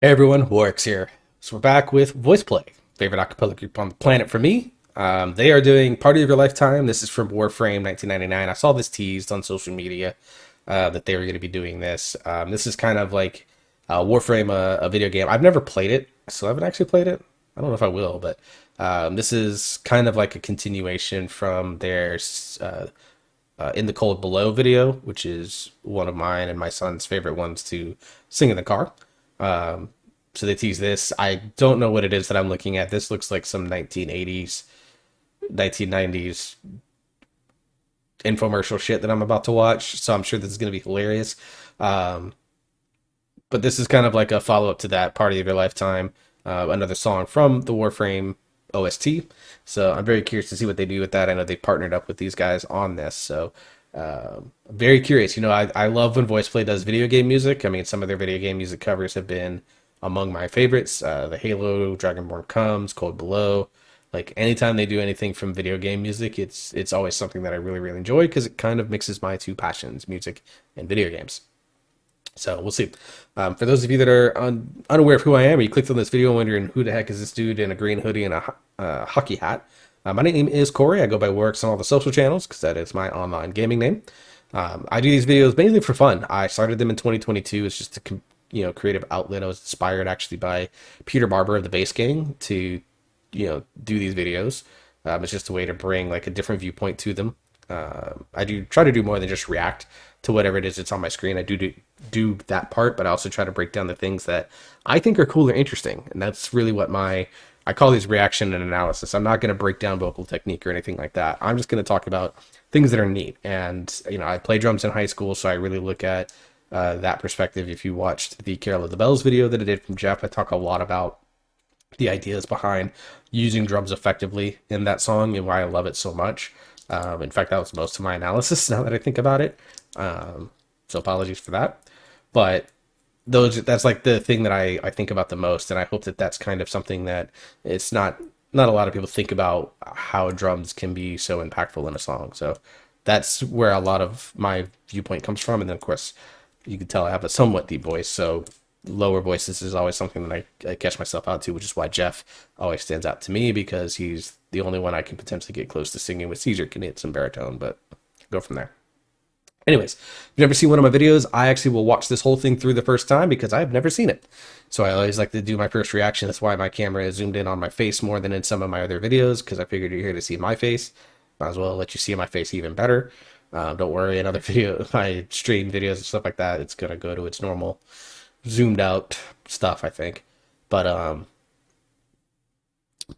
Hey everyone, Warx here. So we're back with VoicePlay, favorite acapella group on the planet for me. They are doing Party of Your Lifetime. This is from Warframe 1999. I saw this teased on social media that they were going to be doing this. This is kind of like Warframe, a video game. I've never played it. I still haven't actually played it. I don't know if I will, but this is kind of like a continuation from their In the Cold Below video, which is one of mine and my son's favorite ones to sing in the car. So they tease this. I don't know what it is that I'm looking at. This looks like some 1980s, 1990s infomercial shit that I'm about to watch. So I'm sure this is going to be hilarious. But this is kind of like a follow-up to that, Party of Your Lifetime, another song from the Warframe OST. So I'm very curious to see what they do with that. I know they partnered up with these guys on this. So I'm very curious. You know, I love when VoicePlay does video game music. I mean, some of their video game music covers have been among my favorites. The Halo, Dragonborn Comes, Cold Below. Like anytime they do anything from video game music, it's always something that I really, really enjoy because it kind of mixes my two passions, music and video games. So we'll see. For those of you that are unaware of who I am, or you clicked on this video wondering who the heck is this dude in a green hoodie and a hockey hat. My name is Corey. I go by Warx on all the social channels because that is my online gaming name. I do these videos mainly for fun. I started them in 2022. It's just a creative outlet. I was inspired actually by Peter Barber of the Bass Gang to do these videos. It's just a way to bring like a different viewpoint to them. I do try to do more than just react to whatever it is that's on my screen. I do that part, but I also try to break down the things that I think are cool or interesting. And that's really what I call these reaction and analysis. I'm not going to break down vocal technique or anything like that. I'm just going to talk about things that are neat. And, I played drums in high school, so I really look at that perspective. If you watched the Carol of the Bells video that I did from Jeff, I talk a lot about the ideas behind using drums effectively in that song and why I love it so much. In fact, that was most of my analysis now that I think about it. So apologies for that. But that's like the thing that I think about the most. And I hope that that's kind of something that it's not a lot of people think about how drums can be so impactful in a song. So that's where a lot of my viewpoint comes from. And then of course you can tell I have a somewhat deep voice. So lower voices is always something that I catch myself out to, which is why Jeff always stands out to me because he's the only one I can potentially get close to singing with. Caesar can hit some baritone, but go from there. Anyways, if you've never seen one of my videos, I actually will watch this whole thing through the first time because I've never seen it. So I always like to do my first reaction. That's why my camera is zoomed in on my face more than in some of my other videos, because I figured you're here to see my face. Might as well let you see my face even better. Don't worry, in other my stream videos and stuff like that, it's going to go to its normal zoomed out stuff, I think.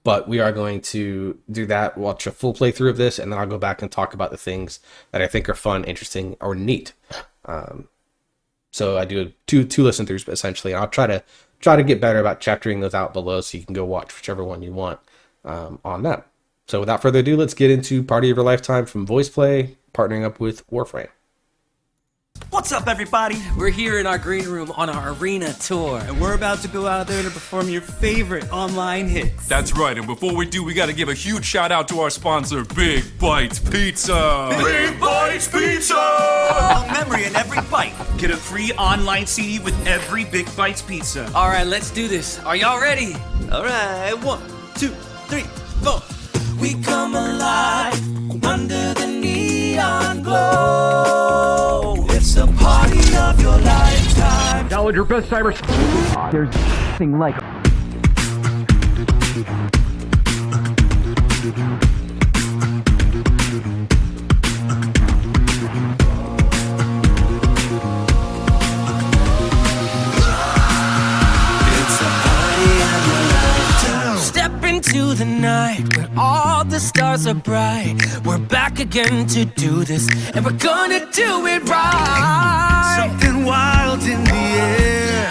But we are going to do that, watch a full playthrough of this, and then I'll go back and talk about the things that I think are fun, interesting, or neat. So I do two listen throughs essentially. And I'll try to get better about chaptering those out below so you can go watch whichever one you want on that. So without further ado, let's get into Party of Your Lifetime from VoicePlay, partnering up with Warframe. What's up, everybody? We're here in our green room on our arena tour. And we're about to go out there to perform your favorite online hits. That's right, and before we do, we gotta give a huge shout out to our sponsor, Big Bites Pizza! Big Bites Pizza! A memory in every bite. Get a free online CD with every Big Bites Pizza. All right, let's do this. Are y'all ready? All right, 1, 2, 3, 4. We come alive under the neon glow. It's a party of your lifetime. Download your best cyber. There's nothing like. Step into the night where all the stars are bright. We're back again to do this, and we're gonna do it right. Something wild in the air.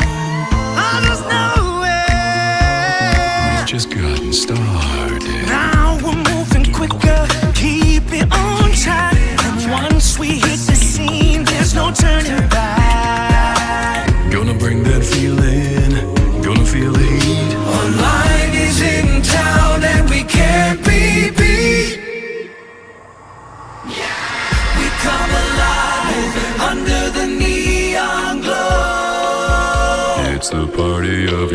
I just know it. We've just gotten started. Now we're moving quicker. Keep it on track. And once we hit the scene, there's no turning back. Gonna bring that feeling. Gonna feel the heat. Online is in town and we can't be beat. We come alive under the neon glow. It's the party of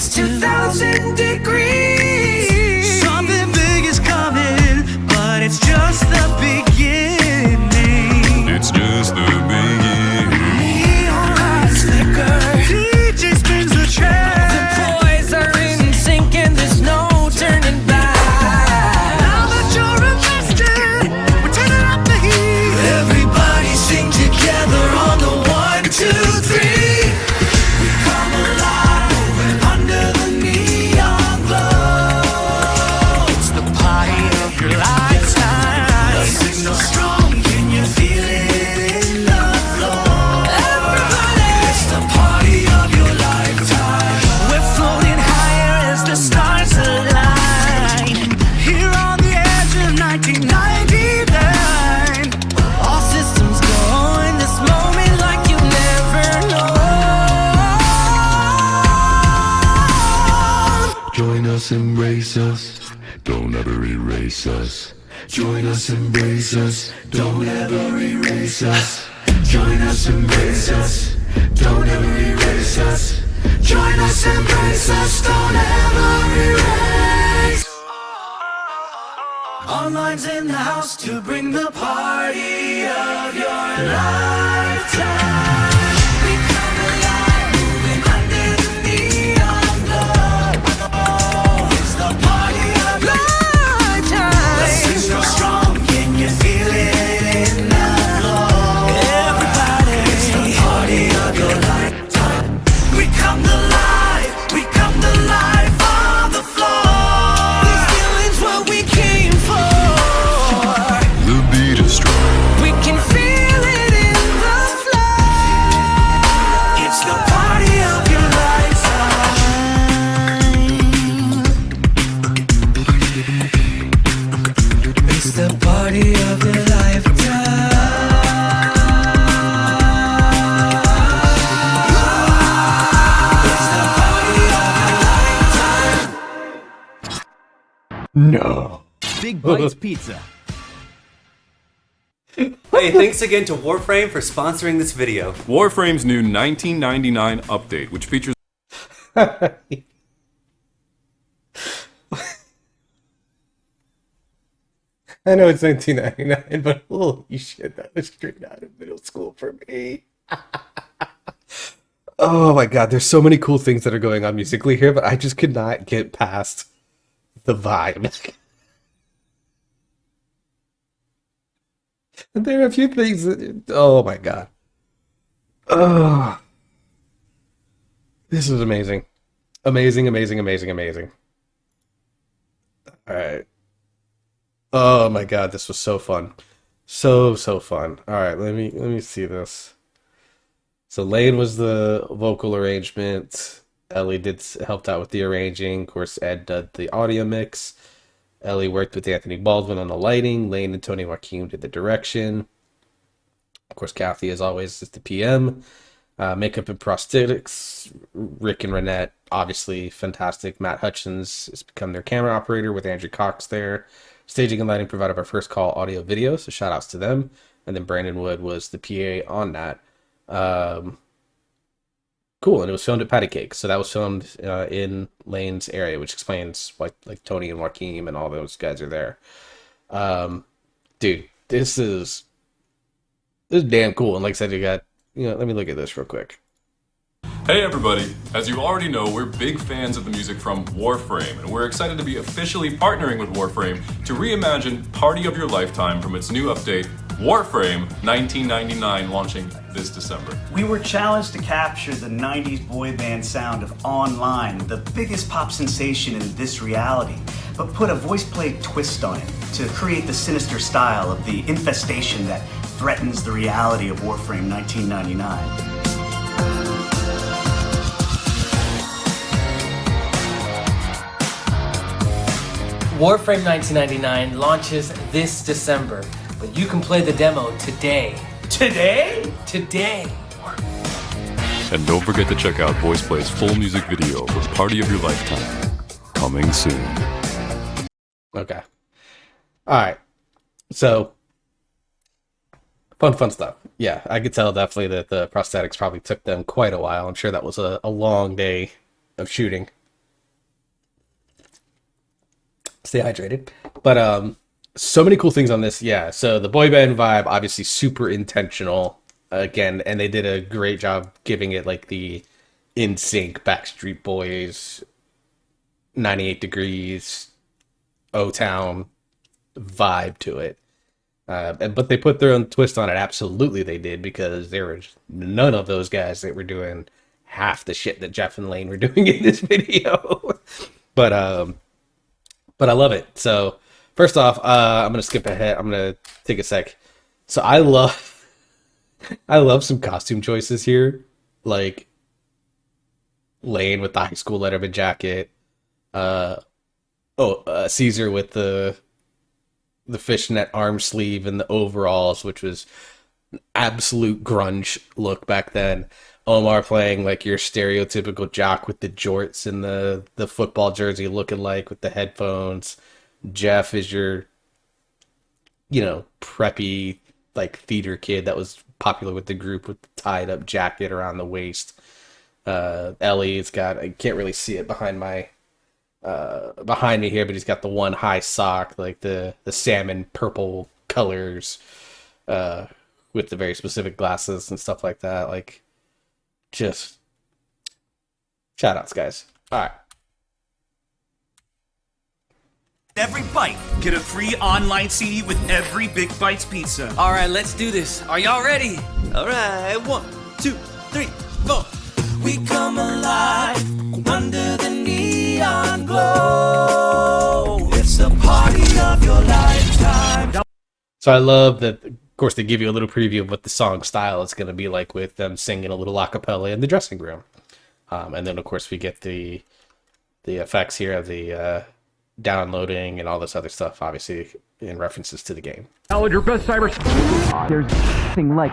It's 2,000 degrees. Something big is coming, but it's just the beginning. It's just the beginning. Neon lights flicker. DJ spins the track. The boys are in sync and there's no turning back. Now that you're invested, we're turning up the heat. Everybody sing together on the 1, 2, 3. We come alive under the neon glow. It's the party of your lifetime. The signal strong, can you feel it in the floor? Everybody, it's the party of your lifetime. We're floating higher as the stars align. Here on the edge of 1999. All systems go in this moment like you never know. Join us, embrace us. Don't ever erase us. Join us, embrace us. Don't ever erase us. Join us, embrace us. Don't ever erase us. Join us, embrace us, don't ever erase. Online's in the house to bring the party of your lifetime. We come alive, moving under the neon glow. It's the party of your lifetime. The signal strong, can you feel it in the floor? Everybody, it's the party of your lifetime. We come to life, we come to life on the floor. This feeling's what we came for. The beat is strong. We can feel it in the floor. It's the party of your lifetime. It's the party of your lifetime. No. Big Bites Pizza. Hey, thanks again to Warframe for sponsoring this video. Warframe's new 1999 update, which features I know it's 1999, but holy shit, that was straight out of middle school for me. Oh my god, there's so many cool things that are going on musically here, but I just could not get past the vibe. And there are a few things that, oh my god. Oh. This is amazing. Amazing, amazing, amazing, amazing. Alright. Oh my god, this was so fun. So fun. Alright, let me see this. So Lane was the vocal arrangement. Ellie helped out with the arranging. Of course, Ed did the audio mix. Ellie worked with Anthony Baldwin on the lighting. Lane and Tony Joaquin did the direction. Of course, Kathy, as always, is the PM. Makeup and prosthetics. Rick and Renette, obviously fantastic. Matt Hutchins has become their camera operator with Andrew Cox there. Staging and lighting provided our first call audio video, so shout outs to them. And then Brandon Wood was the PA on that. Cool, and it was filmed at Patty Cake, so that was filmed in Lane's area, which explains why like Tony and Joaquin and all those guys are there. Dude, this is damn cool. And like I said, you got, let me look at this real quick. Hey everybody! As you already know, we're big fans of the music from Warframe, and we're excited to be officially partnering with Warframe to reimagine Party of Your Lifetime from its new update, Warframe 1999, launching this December. We were challenged to capture the 90s boy band sound of Online, the biggest pop sensation in this reality, but put a VoicePlay twist on it to create the sinister style of the infestation that threatens the reality of Warframe 1999. Warframe 1999 launches this December, but you can play the demo today. Today? Today! And don't forget to check out VoicePlay's full music video for Party of Your Lifetime. Coming soon. Okay. Alright. So, fun stuff. Yeah, I could tell definitely that the prosthetics probably took them quite a while. I'm sure that was a long day of shooting. Stay hydrated. But so many cool things on this. Yeah, so the boy band vibe, obviously super intentional again, and they did a great job giving it like the in sync Backstreet Boys, 98 Degrees, O Town vibe to it. But they put their own twist on it. Absolutely, they did, because there was none of those guys that were doing half the shit that Jeff and Lane were doing in this video. but I love it. So first off, I'm gonna skip ahead. I'm gonna take a sec. So I love some costume choices here, like Lane with the high school Letterman jacket. Caesar with the fishnet arm sleeve and the overalls, which was an absolute grunge look back then. Omar playing like your stereotypical jock with the jorts and the football jersey looking like with the headphones. Jeff is your, preppy like theater kid that was popular with the group with the tied up jacket around the waist. Ellie's got, I can't really see it behind me here, but he's got the one high sock, like the salmon purple colors, with the very specific glasses and stuff like that. Like, just shout outs, guys. All right. Every bite, get a free online CD with every Big Bites pizza. All right, let's do this. Are y'all ready? All right, 1, 2, 3, 4. We come alive under the neon glow. It's the party of your lifetime. So I love that, of course, they give you a little preview of what the song style is going to be like with them singing a little a cappella in the dressing room. And then, of course, we get the effects here of the downloading and all this other stuff, obviously, in references to the game. Download your best cyber. There's nothing like.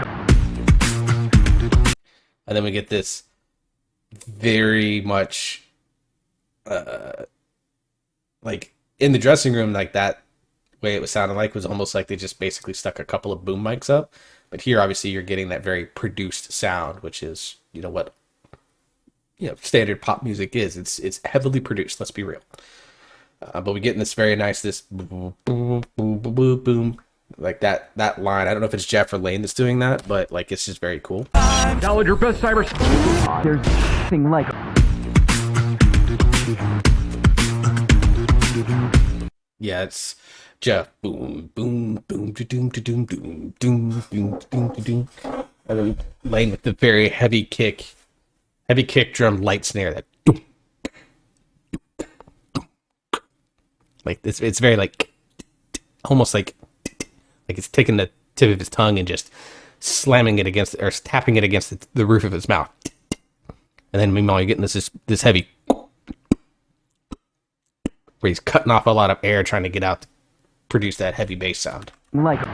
And then we get this very much, like, in the dressing room, like that way it was sounding like was almost like they just basically stuck a couple of boom mics up. But here, obviously, you're getting that very produced sound, which is, what standard pop music is. It's heavily produced, let's be real. But we get in this very nice, this boom, boom, boom, boom, boom, like that line. I don't know if it's Jeff or Lane that's doing that, but like it's just very cool. Download your best cyber. There's nothing like. Yeah, it's Jeff. Boom, boom, boom, doom, doom, doom, doom, doom, doom, doom. And then Lane with the very heavy kick drum light snare that. Like it's very like almost like it's taking the tip of his tongue and just slamming it against or tapping it against the roof of his mouth. And then meanwhile you're getting this heavy where he's cutting off a lot of air trying to get out to produce that heavy bass sound. Like.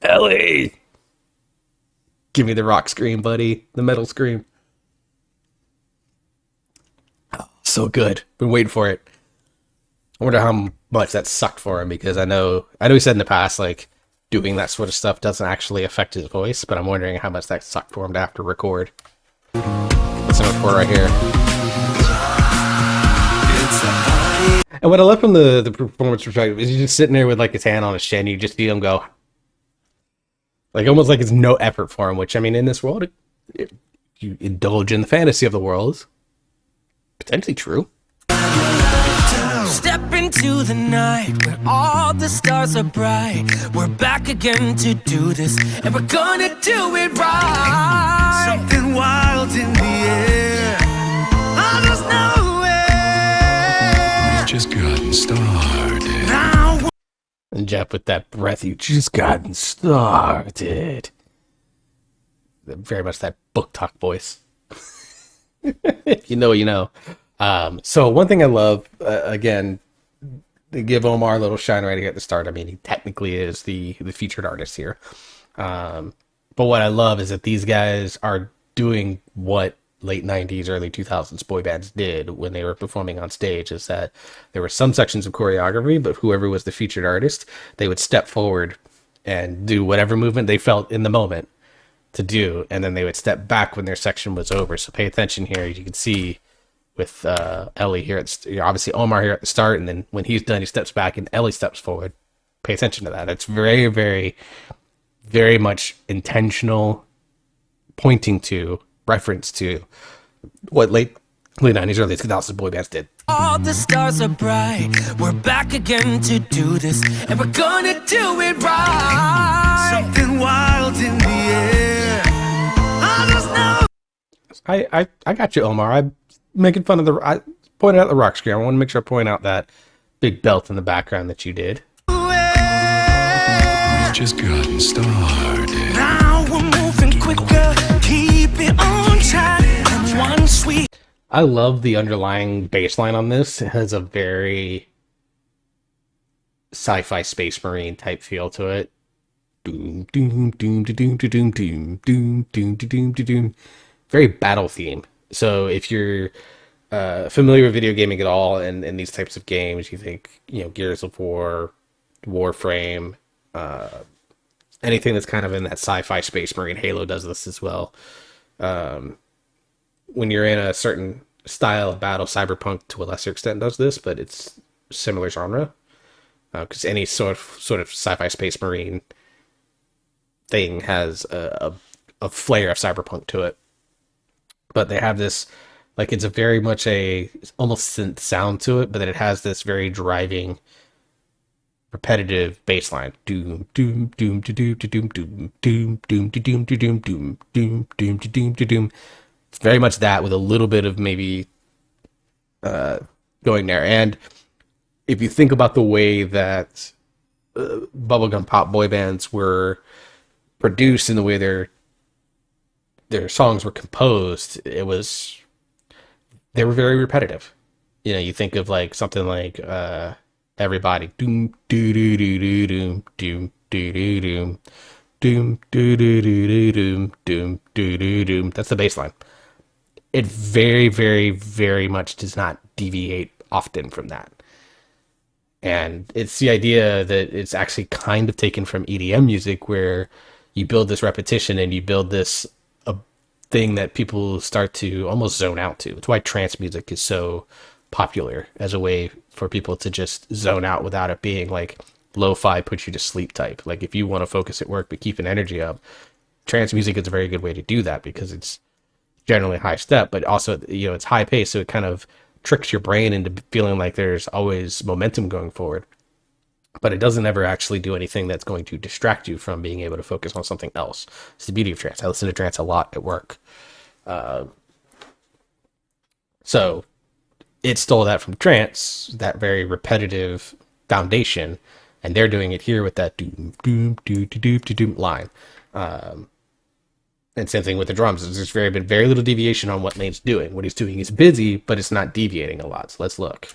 Ellie, give me the rock scream, buddy, the metal scream. Oh, so good. Been waiting for it. I wonder how much that sucked for him, because I know he said in the past like doing that sort of stuff doesn't actually affect his voice, but I'm wondering how much that sucked for him to have to record. Let's record right here. And what I love from the performance perspective is he's just sitting there with like his hand on his chin. You just see him go, like almost like it's no effort for him. Which I mean, in this world, you indulge in the fantasy of the world, is potentially true. Step into the night where all the stars are bright. We're back again to do this, and we're gonna do it right. Something wild in the air. I just know it. Just gotten started. Now. And Jeff with that breath, you just gotten started. Very much that book talk voice. If you know, you know. So one thing I love, again, to give Omar a little shine right here at the start. I mean, he technically is the featured artist here. But what I love is that these guys are doing what late 90s, early 2000s boy bands did when they were performing on stage, is that there were some sections of choreography, but whoever was the featured artist, they would step forward and do whatever movement they felt in the moment to do, and then they would step back when their section was over. So pay attention here. You can see with Ellie here, obviously Omar here at the start, and then when he's done, he steps back and Ellie steps forward. Pay attention to that. It's very, very, very much intentional, pointing to, reference to what late 90s, early 2000s boy bands did. All the stars are bright. We're back again to do this, and we're gonna do it right. Something wild in the air. I just know. I got you, Omar. I'm making fun of I pointed out the rock screen. I want to make sure I point out that big belt in the background that you did. Just gotten started. Now we're moving quicker. Keep it on track. And once we I love the underlying bass line on this. It has a very sci-fi space marine type feel to it. Doom doom doom doom doom doom doom doom doom doom doom. Very battle theme. So if you're familiar with video gaming at all, and these types of games, you think, Gears of War, Warframe, anything that's kind of in that sci-fi space marine. Halo does this as well. When you're in a certain style of battle, Cyberpunk to a lesser extent does this, but it's similar genre. Because any sort of sci-fi space marine thing has a flair of Cyberpunk to it. But they have this, like, it's a very much almost synth sound to it, but then it has this very driving, repetitive bass line. Doom doom doom doom doom doom doom doom doom doom doom doom doom doom doom doom. It's very much that with a little bit of maybe going there. And if you think about the way that bubblegum pop boy bands were produced and the way their songs were composed, they were very repetitive. You think of like something like Everybody, doom doo doo doo doo doom doom doo doo doom doom doo doo doo doo doom doom doo doo doom. That's the bass line. It very, very, very much does not deviate often from that. And it's the idea that it's actually kind of taken from EDM music, where you build this repetition and you build this thing that people start to almost zone out to. It's why trance music is so popular, as a way for people to just zone out without it being like lo-fi, put you to sleep type. Like if you want to focus at work but keep an energy up, trance music is a very good way to do that, because it's generally high step, but also it's high pace, so it kind of tricks your brain into feeling like there's always momentum going forward, but it doesn't ever actually do anything that's going to distract you from being able to focus on something else. It's the beauty of trance. I listen to trance a lot at work, so it stole that from trance, that very repetitive foundation, and they're doing it here with that doom doom doom doom doom line. And same thing with the drums. There's been very little deviation on what Lane's doing. What he's doing is busy, but it's not deviating a lot. So let's look.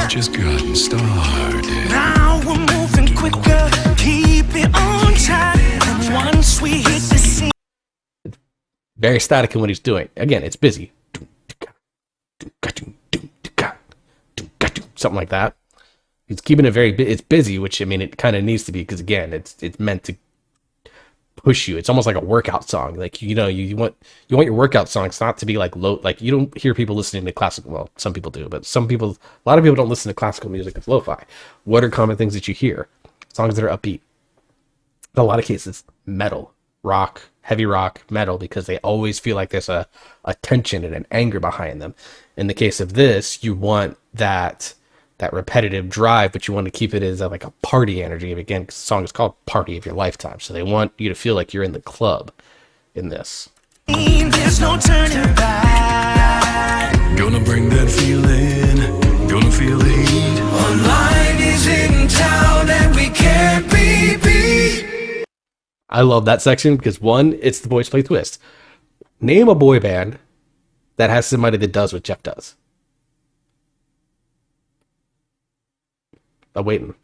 Just gotten started. Now we're moving quicker. Keep it on track. And once we hit the scene. Very static in what he's doing. Again, it's busy. Something like that. He's keeping it it's busy, which, I mean, it kind of needs to be, because again, it's meant to push you. It's almost like a workout song. Like, you want your workout songs not to be like low. Like, you don't hear people listening to classical. Well, some people do, but a lot of people don't listen to classical music as lo-fi. What are common things that you hear? Songs that are upbeat. In a lot of cases, metal, rock, heavy rock, metal, because they always feel like there's a tension and an anger behind them. In the case of this, you want that repetitive drive, but you want to keep it as like a party energy. Again, the song is called Party of Your Lifetime, so they want you to feel like you're in the club in this. There's no turning back. Gonna bring that feeling, gonna feel the heat. Online is in town and we can't be beat. I love that section because, one, it's the VoicePlay twist. Name a boy band that has somebody that does what Jeff does. I'm waiting.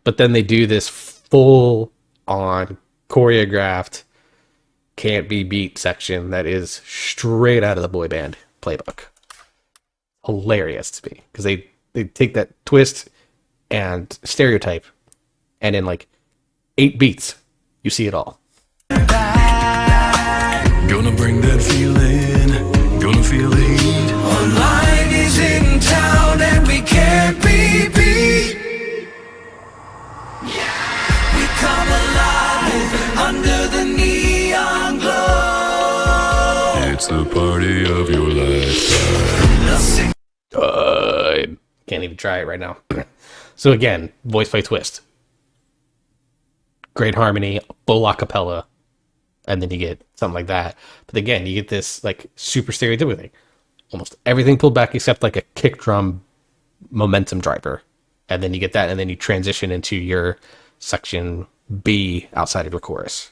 But then they do this full on choreographed can't be beat section that is straight out of the boy band playbook. Hilarious to me, because they take that twist and stereotype, and in like 8 beats, you see it all. Gonna bring that feeling, gonna feel the heat. Online is in town and we can't be beat. We come alive under the neon glow. It's the party of your lifetime. Can't even try it right now. So again, voice play twist. Great harmony, full acapella, and then you get something like that. But again, you get this like super stereotypical thing. Almost everything pulled back except like a kick drum momentum driver. And then you get that, and then you transition into your section B outside of your chorus.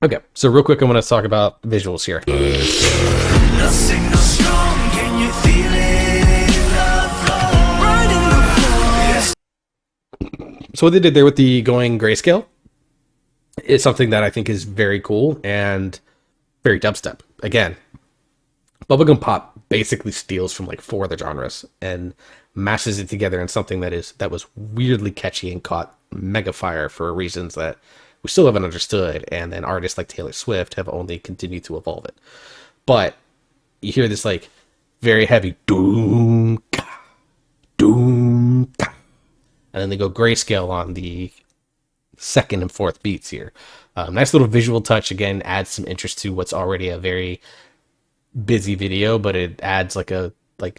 Okay, so real quick, I want to talk about visuals here. So what they did there with the going grayscale is something that I think is very cool and very dubstep. Again, bubblegum pop basically steals from like 4 other genres and mashes it together in something that was weirdly catchy and caught mega fire for reasons that we still haven't understood, and then artists like Taylor Swift have only continued to evolve it. But you hear this like very heavy doom, doom, and then they go grayscale on the 2nd and 4th beats here. Nice little visual touch. Again, adds some interest to what's already a very busy video, but it adds like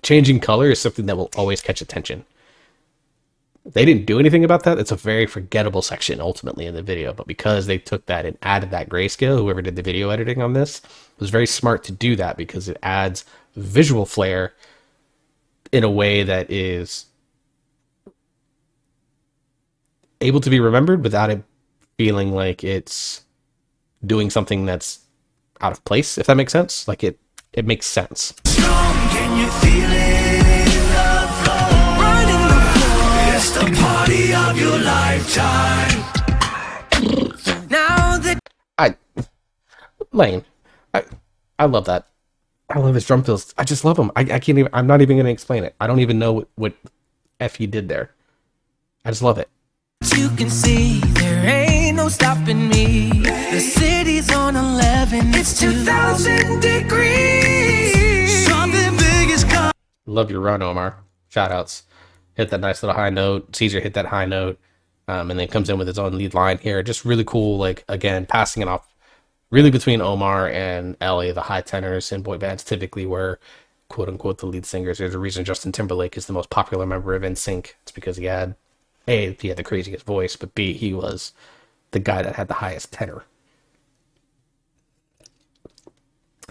changing color is something that will always catch attention. They didn't do anything about that. It's a very forgettable section ultimately in the video, but because they took that and added that grayscale, whoever did the video editing on this was very smart to do that, because it adds visual flair in a way that is able to be remembered without it feeling like it's doing something that's out of place, if that makes sense. Like it makes sense. Can you feel it? Love flow. Running the floor. It's the party of your lifetime. Now that Lane, I love that. I love his drum fills. I just love them. I can't even. I'm not even going to explain it. I don't even know what F he did there. I just love it. you can see, there ain't no stopping me. The city's on 11. It's 2,000 degrees. Something big is coming. Love your run, Omar. Shout outs. Hit that nice little high note. Caesar hit that high note. And then comes in with his own lead line here. Just really cool, like, again, passing it off really between Omar and Ellie. The high tenors in boy bands typically were, quote unquote, the lead singers. There's a reason Justin Timberlake is the most popular member of NSYNC. It's because he had the craziest voice, but B, he was the guy that had the highest tenor.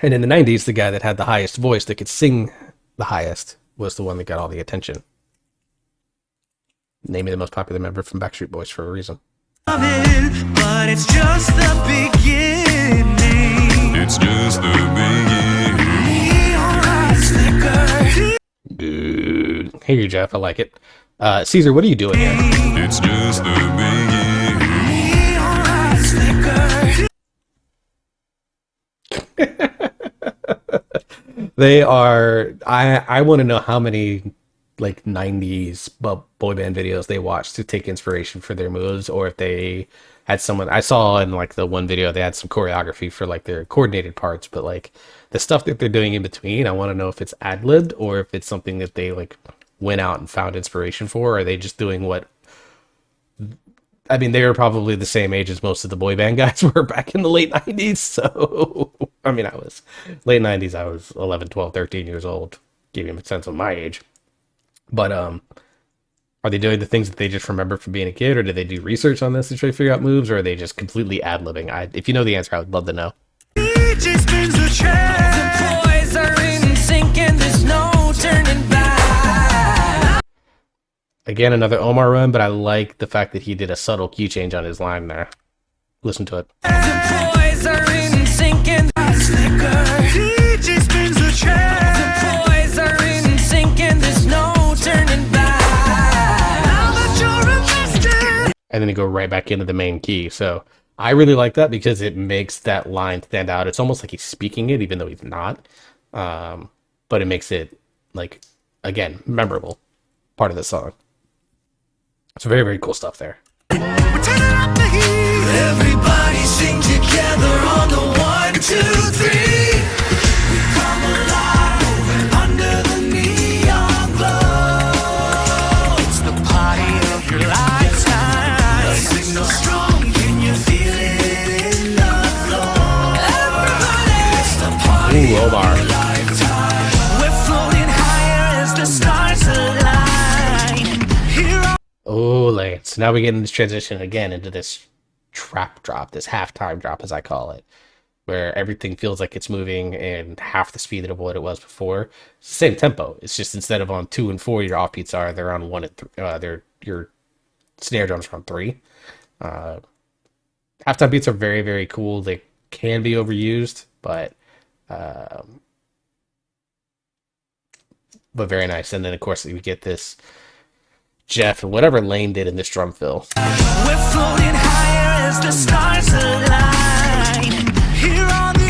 And in the 90s, the guy that had the highest voice that could sing the highest was the one that got all the attention. Name me the most popular member from Backstreet Boys for a reason. But it's just the beginning. It's just the beginning. Good. Hey, Jeff, I like it. Caesar, what are you doing here? It's just the beginning. They are. I want to know how many like 90s boy band videos they watched to take inspiration for their moves, or if they had someone. I saw in like the one video they had some choreography for like their coordinated parts, but like the stuff that they're doing in between, I want to know if it's ad-libbed or if it's something that they like went out and found inspiration for. Or are they just doing what? I mean, they were probably the same age as most of the boy band guys were back in the late 90s. So, I mean, I was late 90s. I was 11, 12, 13 years old. Give you a sense of my age. But are they doing the things that they just remember from being a kid, or did they do research on this to try to figure out moves, or are they just completely ad-libbing? If you know the answer, I would love to know. Again, another Omar run, but I like the fact that he did a subtle key change on his line there. Listen to it. and then they go right back into the main key. So I really like that because it makes that line stand out. It's almost like he's speaking it, even though he's not. But it makes it, like, again, memorable part of the song. It's very, very cool stuff there. Everybody sing together on the 1, 2, 3. We come alive under the neon glow. It's the party of your lifetime. The signal strong, can you feel it in the floor? Everybody, it's the party of your lifetime. We're floating higher as the stars align. Here are Oh, Lance. Now we get in this transition again into this trap drop, this halftime drop, as I call it, where everything feels like it's moving in half the speed of what it was before. Same tempo. It's just instead of on 2 and 4, your offbeats are, they're on 1 and 3. Your snare drums are on 3. Halftime beats are very, very cool. They can be overused, but very nice. And then, of course, we get this Jeff and whatever Lane did in this drum fill. we're floating higher as the stars align. Here on the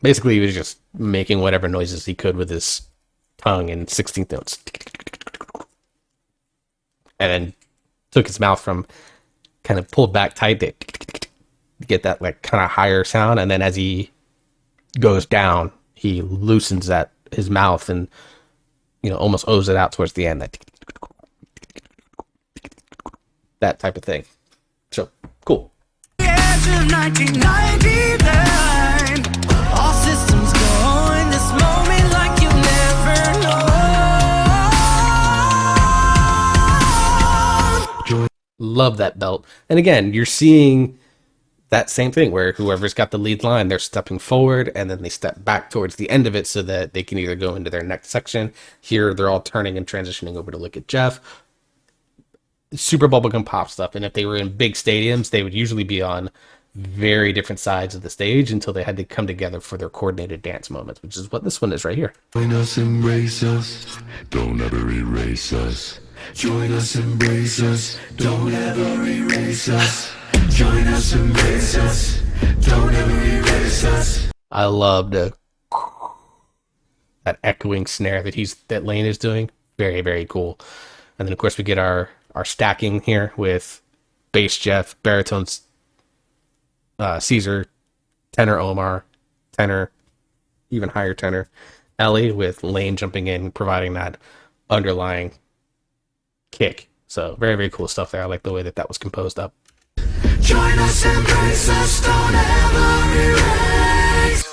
Basically, he was just making whatever noises he could with his tongue in 16th notes. And then took his mouth from kind of pulled back tight to get that like kind of higher sound. And then as he goes down, he loosens his mouth and, almost O's it out towards the end. That type of thing. So, cool. edge of 1999. All systems go in this moment like you never know. Love that belt. And again, you're seeing that same thing where whoever's got the lead line, they're stepping forward and then they step back towards the end of it so that they can either go into their next section. Here, they're all turning and transitioning over to look at Jeff. Super bubblegum pop stuff. And if they were in big stadiums, they would usually be on very different sides of the stage until they had to come together for their coordinated dance moments, which is what this one is right here. Join us, embrace us, don't ever erase us. Join us, embrace us, don't ever erase us. Join us, embrace us, don't ever erase us. I loved that echoing snare that Lane is doing. Very, very cool. And then of course we get our stacking here with bass Jeff, baritones Caesar, tenor Omar, tenor, even higher tenor Ellie, with Lane jumping in, providing that underlying kick. So very, very cool stuff there. I like the way that was composed up. Join us, embrace us, don't ever erase.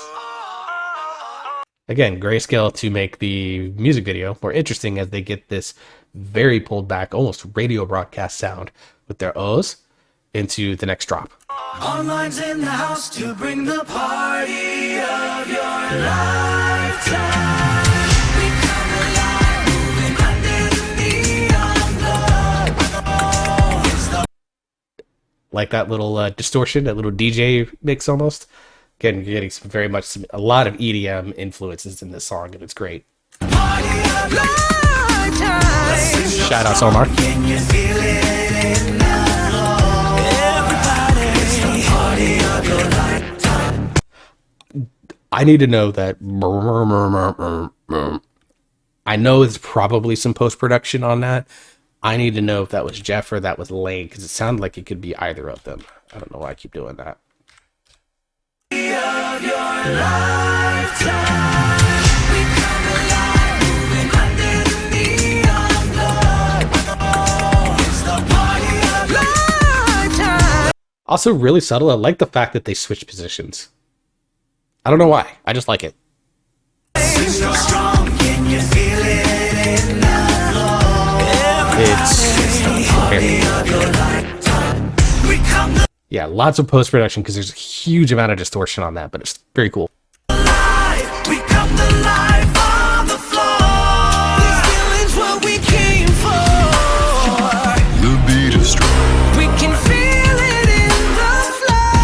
Again, grayscale to make the music video more interesting as they get this very pulled back, almost radio broadcast sound with their O's into the next drop. Online's in the house to bring the party of your lifetime. We come alive, moving under the neon glow. It's the Like that little distortion, that little DJ mix almost. Again, you're getting a lot of EDM influences in this song, and it's great. party of your lifetime. Shout out Omar. Can you feel it in the floor? Everybody, it's the party of your lifetime. I need to know that. I know it's probably some post-production on that. I need to know if that was Jeff or that was Lane, because it sounded like it could be either of them. I don't know why I keep doing that. Of your lifetime. We come alive, moving under the neon glow. It's the party of your lifetime. Also, really subtle. I like the fact that they switch positions. I don't know why. I just like it. Signal strong, can you feel it in the floor? It's the party of your lifetime. We come yeah, lots of post-production because there's a huge amount of distortion on that, but it's very cool. alive. We come to life on the floor. This feeling's what we came for. The beat is strong. We can feel it in the floor.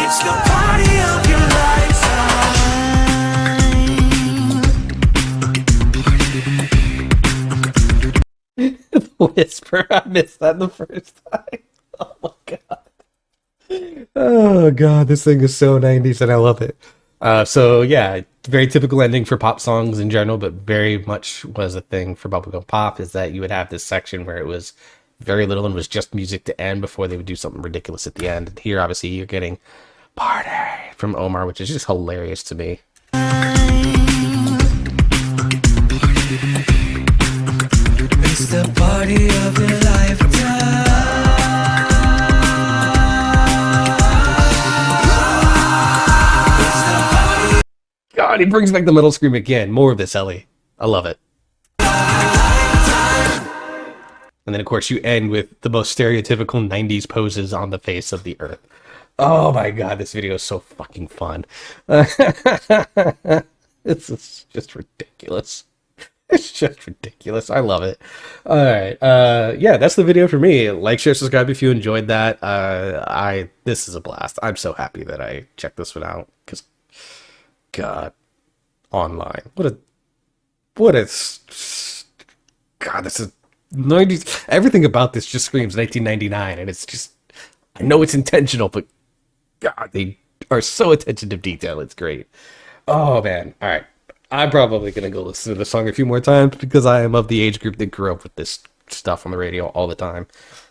It's the party of your lifetime. The whisper. I missed that the first time. Oh my god. Oh god, this thing is so 90s and I love it. So yeah, very typical ending for pop songs in general, but very much was a thing for bubblegum pop is that you would have this section where it was very little and was just music to end before they would do something ridiculous at the end. And here, obviously, you're getting Party from Omar, which is just hilarious to me. It's the party of your lifetime. God, he brings back the metal scream again. More of this, Ellie. I love it. And then, of course, you end with the most stereotypical 90s poses on the face of the earth. Oh my god, this video is so fucking fun. It's just ridiculous. It's just ridiculous. I love it. All right. Yeah, that's the video for me. Like, share, subscribe if you enjoyed that. This is a blast. I'm so happy that I checked this one out because, God, online. What a God. This is 90s. Everything about this just screams 1999, and it's just. I know it's intentional, but God, they are so attention to detail. It's great. Oh man. All right. I'm probably going to go listen to the song a few more times because I am of the age group that grew up with this stuff on the radio all the time.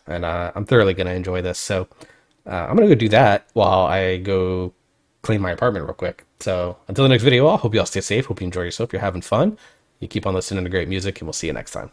And I'm thoroughly going to enjoy this. So I'm going to go do that while I go clean my apartment real quick. So until the next video, I hope you all stay safe. Hope you enjoy yourself. You're having fun. You keep on listening to great music, and we'll see you next time.